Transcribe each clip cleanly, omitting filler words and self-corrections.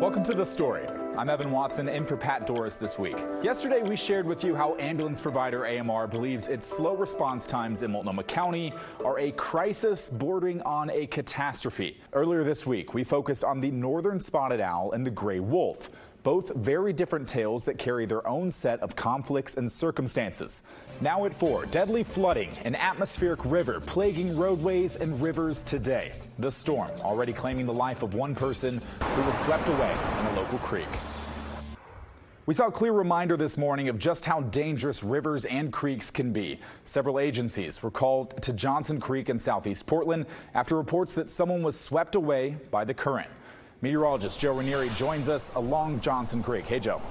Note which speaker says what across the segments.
Speaker 1: Welcome to The Story. I'm Evan Watson, in for Pat Doris this week. Yesterday, we shared with you how ambulance provider AMR believes its slow response times in Multnomah County are a crisis bordering on a catastrophe. Earlier this week, we focused on the northern spotted owl and the gray wolf, both very different tales that carry their own set of conflicts and circumstances. Now at 4, deadly flooding, an atmospheric river plaguing roadways and rivers today. The storm already claiming the life of one person who was swept away in a local creek. We saw a clear reminder this morning of just how dangerous rivers and creeks can be. Several agencies were called to Johnson Creek in southeast Portland after reports that someone was swept away by the current. Meteorologist Joe Ranieri joins us along Johnson Creek. Hey, Joe.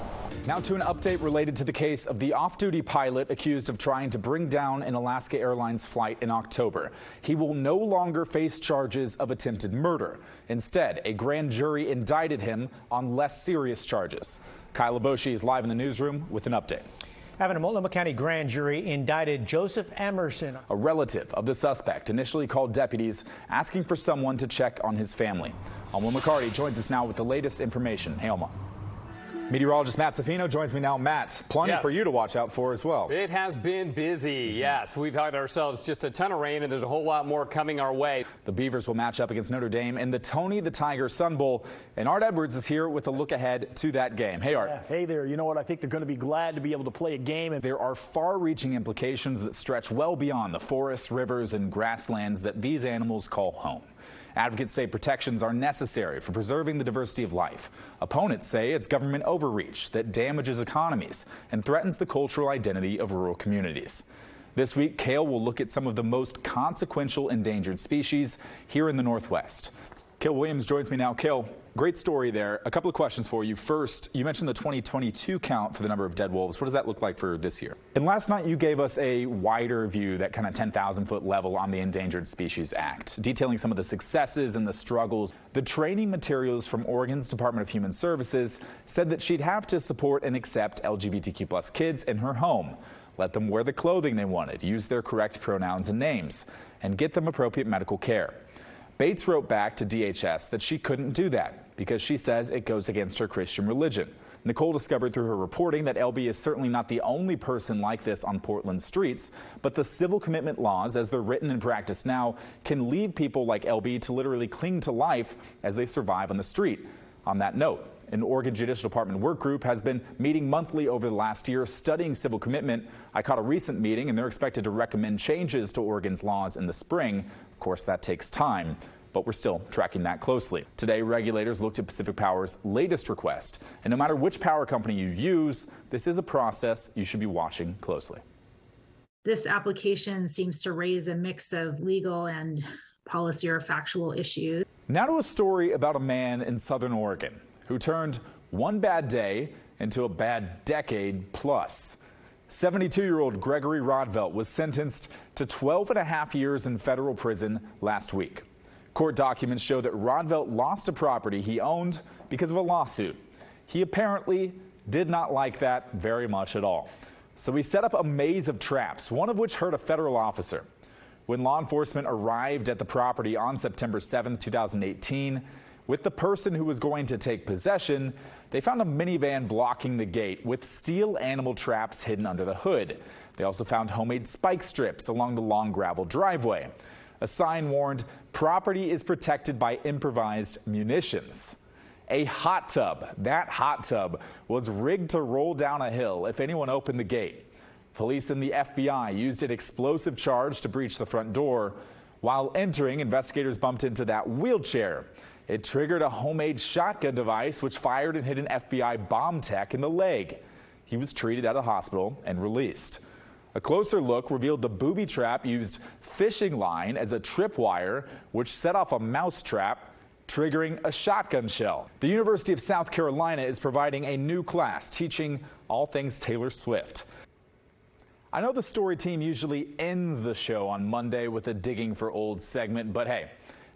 Speaker 1: Now to an update related to the case of the off-duty pilot accused of trying to bring down an Alaska Airlines flight in October. He will no longer face charges of attempted murder. Instead, a grand jury indicted him on less serious charges. Kyle Boshi is live in the newsroom with an update.
Speaker 2: Having a Multnomah County grand jury indicted Joseph Emerson.
Speaker 1: A relative of the suspect initially called deputies asking for someone to check on his family. Alma McCarty joins us now with the latest information. Hey, Alma. Meteorologist Matt Safino joins me now. Matt, plenty for you to watch out for as well.
Speaker 3: It has been busy, yes. We've had ourselves just a ton of rain, and there's a whole lot more coming our way.
Speaker 1: The Beavers will match up against Notre Dame in the Tony the Tiger Sun Bowl, and Art Edwards is here with a look ahead to that game. Hey, Art.
Speaker 4: Yeah, hey there. You know what? I think they're going to be glad to be able to play a game. And
Speaker 1: there are far-reaching implications that stretch well beyond the forests, rivers, and grasslands that these animals call home. Advocates say protections are necessary for preserving the diversity of life. Opponents say it's government overreach that damages economies and threatens the cultural identity of rural communities. This week, Kale will look at some of the most consequential endangered species here in the Northwest. Kale Williams joins me now. Kale, great story there. A couple of questions for you. First, you mentioned the 2022 count for the number of dead wolves. What does that look like for this year? And last night you gave us a wider view, that kind of 10,000 foot level on the Endangered Species Act, detailing some of the successes and the struggles. The training materials from Oregon's Department of Human Services said that she'd have to support and accept LGBTQ+ kids in her home, let them wear the clothing they wanted, use their correct pronouns and names, and get them appropriate medical care. Bates wrote back to DHS that she couldn't do that because she says it goes against her Christian religion. Nicole discovered through her reporting that LB is certainly not the only person like this on Portland streets, but the civil commitment laws, as they're written in practice now, can lead people like LB to literally cling to life as they survive on the street. On that note, an Oregon Judicial Department work group has been meeting monthly over the last year studying civil commitment. I caught a recent meeting, and they're expected to recommend changes to Oregon's laws in the spring. Of course, that takes time, but we're still tracking that closely. Today, regulators looked at Pacific Power's latest request. And no matter which power company you use, this is a process you should be watching closely.
Speaker 5: This application seems to raise a mix of legal and policy or factual issues.
Speaker 1: Now to a story about a man in Southern Oregon who turned one bad day into a bad decade plus. 72-year-old Gregory Rodvelt was sentenced to 12.5 years in federal prison last week. Court documents show that Rodvelt lost a property he owned because of a lawsuit. He apparently did not like that very much at all. So he set up a maze of traps, one of which hurt a federal officer. When law enforcement arrived at the property on September 7, 2018, with the person who was going to take possession, they found a minivan blocking the gate with steel animal traps hidden under the hood. They also found homemade spike strips along the long gravel driveway. A sign warned, "Property is protected by improvised munitions." A hot tub. That hot tub was rigged to roll down a hill if anyone opened the gate. Police and the FBI used an explosive charge to breach the front door. While entering, investigators bumped into that wheelchair. It triggered a homemade shotgun device which fired and hit an FBI bomb tech in the leg. He was treated at a hospital and released. A closer look revealed the booby trap used fishing line as a tripwire, which set off a mouse trap, triggering a shotgun shell. The University of South Carolina is providing a new class teaching all things Taylor Swift. I know the story team usually ends the show on Monday with a Digging for Old segment, but hey,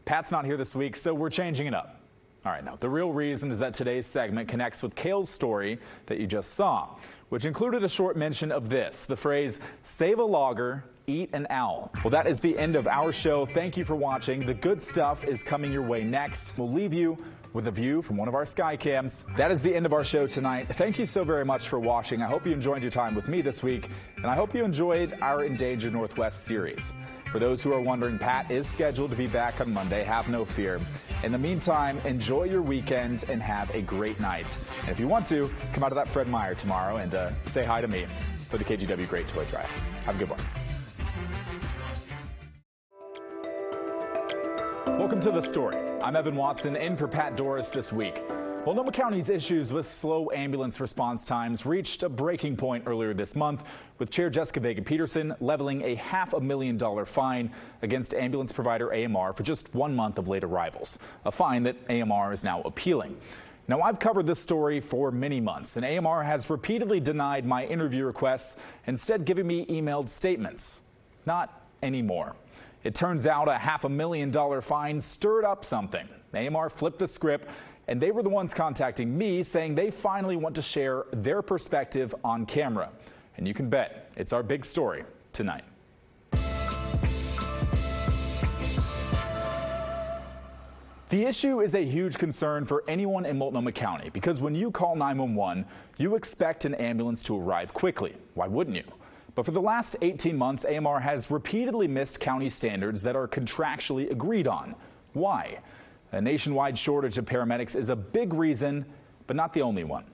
Speaker 1: Pat's not here this week, so we're changing it up. All right, now, the real reason is that today's segment connects with Kale's story that you just saw, which included a short mention of this, the phrase, "save a logger, eat an owl." Well, that is the end of our show. Thank you for watching. The good stuff is coming your way next. We'll leave you with a view from one of our sky cams. That is the end of our show tonight. Thank you so very much for watching. I hope you enjoyed your time with me this week, and I hope you enjoyed our Endangered Northwest series. For those who are wondering, Pat is scheduled to be back on Monday. Have no fear. In the meantime, enjoy your weekend and have a great night. And if you want to, come out of that Fred Meyer tomorrow and say hi to me for the KGW Great Toy Drive. Have a good one. Welcome to The Story. I'm Evan Watson, in for Pat Doris this week. Multnomah County's issues with slow ambulance response times reached a breaking point earlier this month, with Chair Jessica Vega-Peterson leveling a $500,000 fine against ambulance provider AMR for just 1 month of late arrivals, a fine that AMR is now appealing. Now, I've covered this story for many months, and AMR has repeatedly denied my interview requests, instead giving me emailed statements. Not anymore. It turns out a $500,000 fine stirred up something. AMR flipped the script, and they were the ones contacting me saying they finally want to share their perspective on camera. And you can bet it's our big story tonight. The issue is a huge concern for anyone in Multnomah County because when you call 911, you expect an ambulance to arrive quickly. Why wouldn't you? But for the last 18 months, AMR has repeatedly missed county standards that are contractually agreed on. Why? A nationwide shortage of paramedics is a big reason, but not the only one.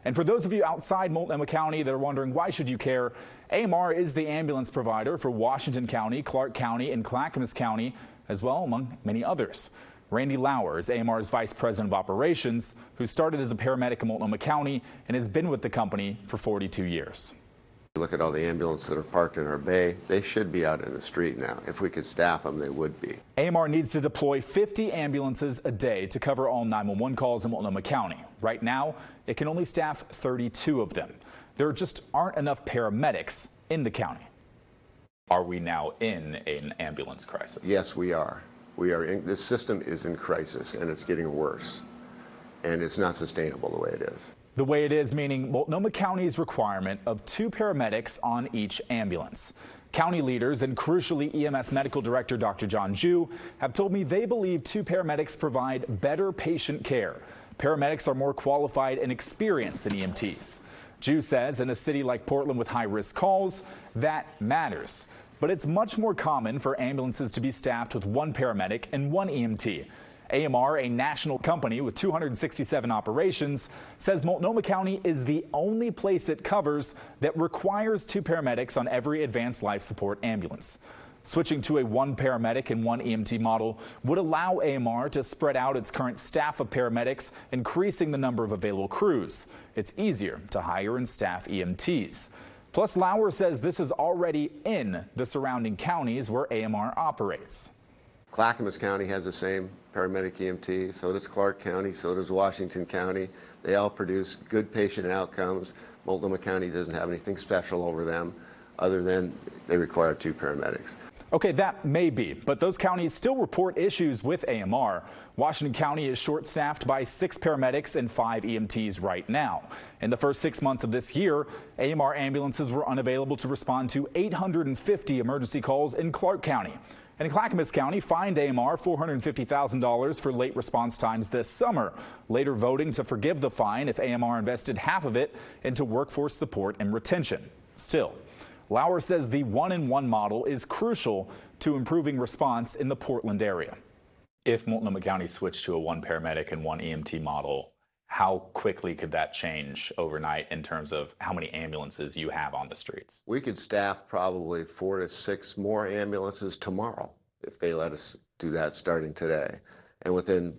Speaker 1: And for those of you outside Multnomah County that are wondering why should you care, AMR is the ambulance provider for Washington County, Clark County, and Clackamas County, as well among many others. Randy Lauer is AMR's Vice President of Operations, who started as a paramedic in Multnomah County and has been with the company for 42 years.
Speaker 6: Look at all the ambulances that are parked in our bay. They should be out in the street now. If we could staff them, they would be.
Speaker 1: AMR needs to deploy 50 ambulances a day to cover all 911 calls in Multnomah County. Right now, it can only staff 32 of them. There just aren't enough paramedics in the county. Are we now in an ambulance crisis?
Speaker 6: Yes, we are. This system is in crisis, and it's getting worse. And it's not sustainable the way it is.
Speaker 1: The way it is, meaning Multnomah County's requirement of 2 paramedics on each ambulance. County leaders and crucially EMS Medical Director Dr. John Jew have told me they believe 2 paramedics provide better patient care. Paramedics are more qualified and experienced than EMTs. Jew says in a city like Portland with high-risk calls, that matters. But it's much more common for ambulances to be staffed with 1 paramedic and 1 EMT. AMR, a national company with 267 operations, says Multnomah County is the only place it covers that requires 2 paramedics on every advanced life support ambulance. Switching to a 1 paramedic and 1 EMT model would allow AMR to spread out its current staff of paramedics, increasing the number of available crews. It's easier to hire and staff EMTs. Plus, Lauer says this is already in the surrounding counties where AMR operates.
Speaker 6: Clackamas County has the same paramedic EMT, so does Clark County, so does Washington County. They all produce good patient outcomes. Multnomah County doesn't have anything special over them other than they require 2 paramedics.
Speaker 1: Okay, that may be, but those counties still report issues with AMR. Washington County is short-staffed by 6 paramedics and 5 EMTs right now. In the first 6 months of this year, AMR ambulances were unavailable to respond to 850 emergency calls in Clark County. And Clackamas County fined AMR $450,000 for late response times this summer, later voting to forgive the fine if AMR invested half of it into workforce support and retention. Still, Lauer says the 1-in-1 model is crucial to improving response in the Portland area. If Multnomah County switched to a 1 paramedic and 1 EMT model, how quickly could that change overnight in terms of how many ambulances you have on the streets?
Speaker 6: We could staff probably 4 to 6 more ambulances tomorrow if they let us do that starting today. And within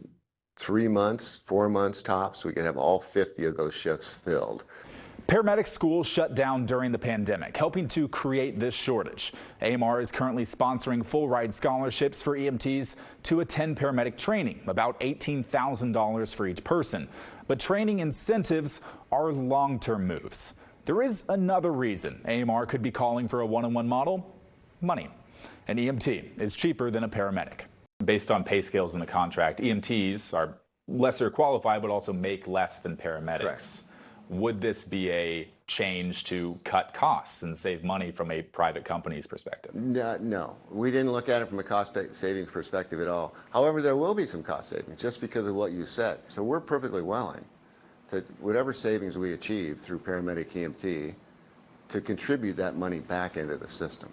Speaker 6: 3 months, 4 months tops, we could have all 50 of those shifts filled.
Speaker 1: Paramedic schools shut down during the pandemic, helping to create this shortage. AMR is currently sponsoring full-ride scholarships for EMTs to attend paramedic training, about $18,000 for each person. But training incentives are long-term moves. There is another reason AMR could be calling for a 1-on-1 model: money. An EMT is cheaper than a paramedic. Based on pay scales in the contract, EMTs are lesser qualified but also make less than paramedics.
Speaker 6: Correct.
Speaker 1: Would this be a change to cut costs and save money from a private company's perspective?
Speaker 6: No, we didn't look at it from a cost savings perspective at all. However, there will be some cost savings just because of what you said. So we're perfectly willing to whatever savings we achieve through paramedic EMT to contribute that money back into the system.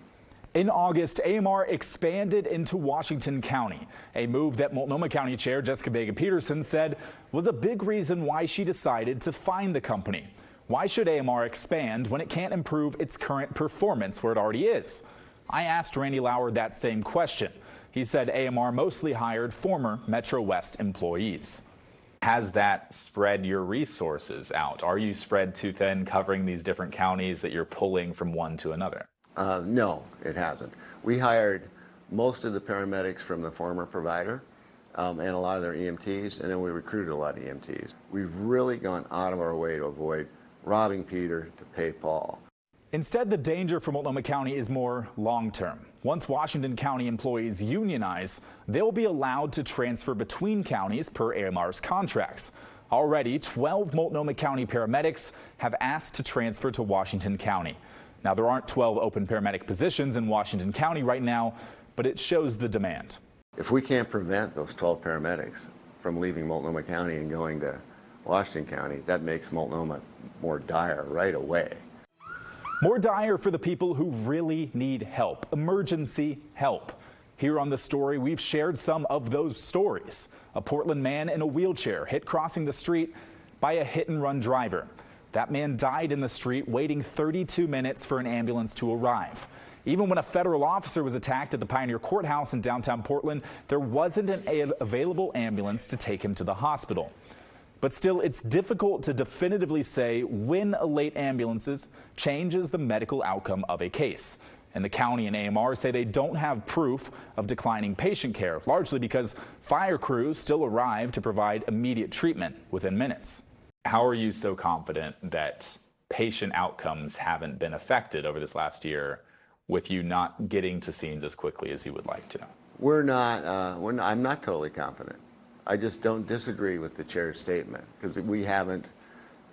Speaker 1: In August, AMR expanded into Washington County, a move that Multnomah County Chair Jessica Vega-Peterson said was a big reason why she decided to find the company. Why should AMR expand when it can't improve its current performance where it already is? I asked Randy Lauer that same question. He said AMR mostly hired former Metro West employees. Has that spread your resources out? Are you spread too thin covering these different counties that you're pulling from one to another?
Speaker 6: No, it hasn't. We hired most of the paramedics from the former provider and a lot of their EMTs, and then we recruited a lot of EMTs. We've really gone out of our way to avoid robbing Peter to pay Paul.
Speaker 1: Instead, the danger for Multnomah County is more long-term. Once Washington County employees unionize, they'll be allowed to transfer between counties per AMR's contracts. Already, 12 Multnomah County paramedics have asked to transfer to Washington County. Now, there aren't 12 open paramedic positions in Washington County right now, but it shows the demand.
Speaker 6: If we can't prevent those 12 paramedics from leaving Multnomah County and going to Washington County, that makes Multnomah more dire right away.
Speaker 1: More dire for the people who really need help, emergency help. Here on The Story, we've shared some of those stories. A Portland man in a wheelchair hit crossing the street by a hit-and-run driver. That man died in the street waiting 32 minutes for an ambulance to arrive. Even when a federal officer was attacked at the Pioneer Courthouse in downtown Portland, there wasn't an available ambulance to take him to the hospital. But still, it's difficult to definitively say when a late ambulance changes the medical outcome of a case. And the county and AMR say they don't have proof of declining patient care, largely because fire crews still arrive to provide immediate treatment within minutes. How are you so confident that patient outcomes haven't been affected over this last year with you not getting to scenes as quickly as you would like to?
Speaker 6: I'm not totally confident. I just don't disagree with the chair's statement because we haven't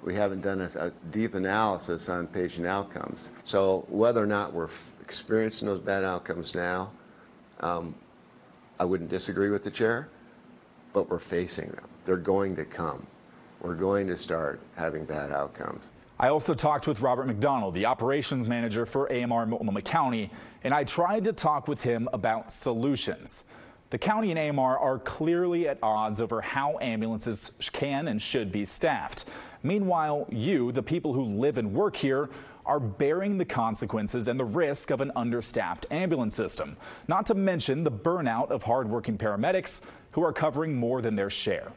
Speaker 6: done a deep analysis on patient outcomes. So whether or not we're experiencing those bad outcomes now, I wouldn't disagree with the chair, but we're facing them. They're going to come. We're going to start having bad outcomes.
Speaker 1: I also talked with Robert McDonald, the operations manager for AMR Multnomah County, and I tried to talk with him about solutions. The county and AMR are clearly at odds over how ambulances can and should be staffed. Meanwhile, you, the people who live and work here, are bearing the consequences and the risk of an understaffed ambulance system, not to mention the burnout of hardworking paramedics who are covering more than their share.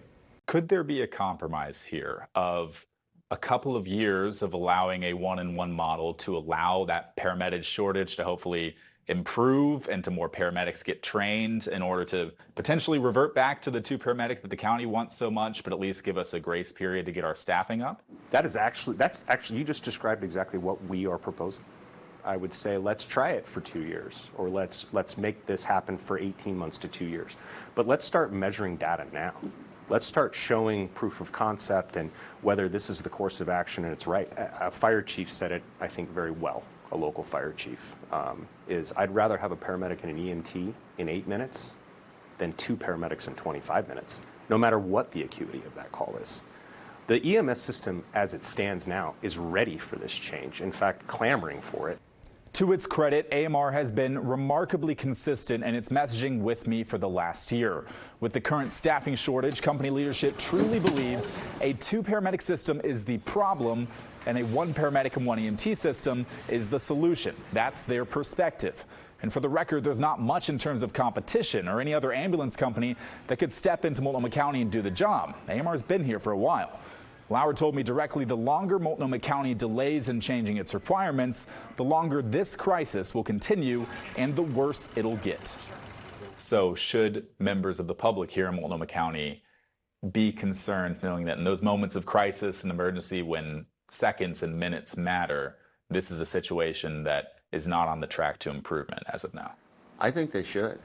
Speaker 1: Could there be a compromise here of a couple of years of allowing a one-in-one model to allow that paramedic shortage to hopefully improve and to more paramedics get trained in order to potentially revert back to the two paramedics that the county wants so much, but at least give us a grace period to get our staffing up?
Speaker 7: That's actually, you just described exactly what we are proposing. I would say let's try it for 2 years, or let's make this happen for 18 months to 2 years. But let's start measuring data now. Let's start showing proof of concept and whether this is the course of action and it's right. A fire chief said it, I think, very well, a local fire chief, is I'd rather have a paramedic and an EMT in 8 minutes than 2 paramedics in 25 minutes, no matter what the acuity of that call is. The EMS system, as it stands now, is ready for this change, in fact, clamoring for it.
Speaker 1: To its credit, AMR has been remarkably consistent in its messaging with me for the last year. With the current staffing shortage, company leadership truly believes a 2 paramedic system is the problem and a 1 paramedic and 1 EMT system is the solution. That's their perspective. And for the record, there's not much in terms of competition or any other ambulance company that could step into Multnomah County and do the job. AMR's been here for a while. Lauer told me directly the longer Multnomah County delays in changing its requirements, the longer this crisis will continue and the worse it'll get. So should members of the public here in Multnomah County be concerned knowing that in those moments of crisis and emergency when seconds and minutes matter, this is a situation that is not on the track to improvement as of now?
Speaker 6: I think they should.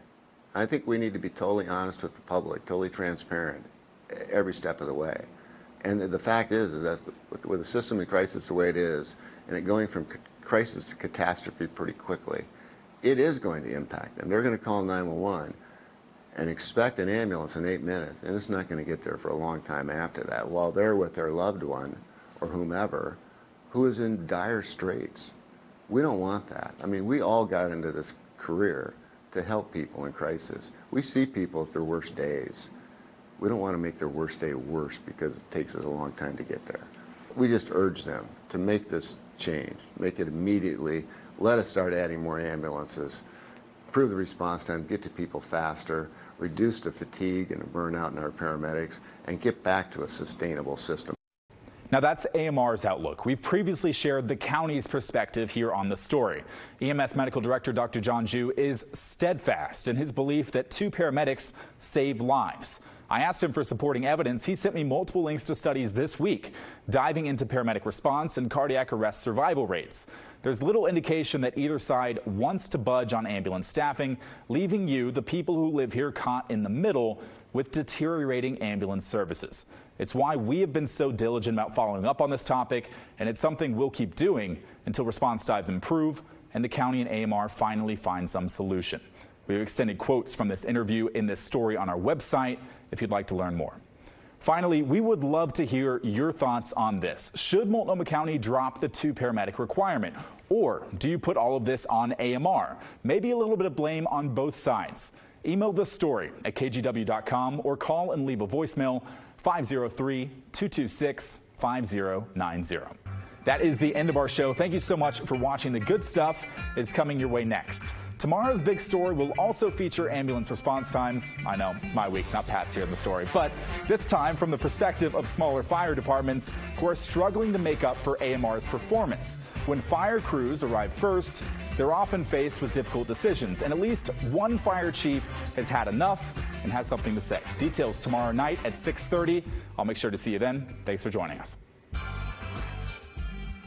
Speaker 6: I think we need to be totally honest with the public, totally transparent every step of the way. And the fact is that with the system in crisis the way it is, and it going from crisis to catastrophe pretty quickly, it is going to impact them. They're going to call 911 and expect an ambulance in 8 minutes, and it's not going to get there for a long time after that, while they're with their loved one or whomever who is in dire straits. We don't want that. I mean, we all got into this career to help people in crisis. We see people at their worst days. We don't want to make their worst day worse because it takes us a long time to get there. We just urge them to make this change, make it immediately. Let us start adding more ambulances, improve the response time, get to people faster, reduce the fatigue and the burnout in our paramedics, and get back to a sustainable system.
Speaker 1: Now that's AMR's outlook. We've previously shared the county's perspective here on the story. EMS Medical Director Dr. John Ju is steadfast in his belief that 2 paramedics save lives. I asked him for supporting evidence. He sent me multiple links to studies this week, diving into paramedic response and cardiac arrest survival rates. There's little indication that either side wants to budge on ambulance staffing, leaving you, the people who live here, caught in the middle with deteriorating ambulance services. It's why we have been so diligent about following up on this topic, and it's something we'll keep doing until response times improve and the county and AMR finally find some solution. We've extended quotes from this interview in this story on our website if you'd like to learn more. Finally, we would love to hear your thoughts on this. Should Multnomah County drop the 2 paramedic requirement? Or do you put all of this on AMR? Maybe a little bit of blame on both sides. Email the story at kgw.com or call and leave a voicemail 503-226-5090. That is the end of our show. Thank you so much for watching. The good stuff is coming your way next. Tomorrow's big story will also feature ambulance response times. I know, it's my week, not Pat's here in the story. But this time from the perspective of smaller fire departments who are struggling to make up for AMR's performance. When fire crews arrive first, they're often faced with difficult decisions, and at least one fire chief has had enough and has something to say. Details tomorrow night at 6:30. I'll make sure to see you then. Thanks for joining us.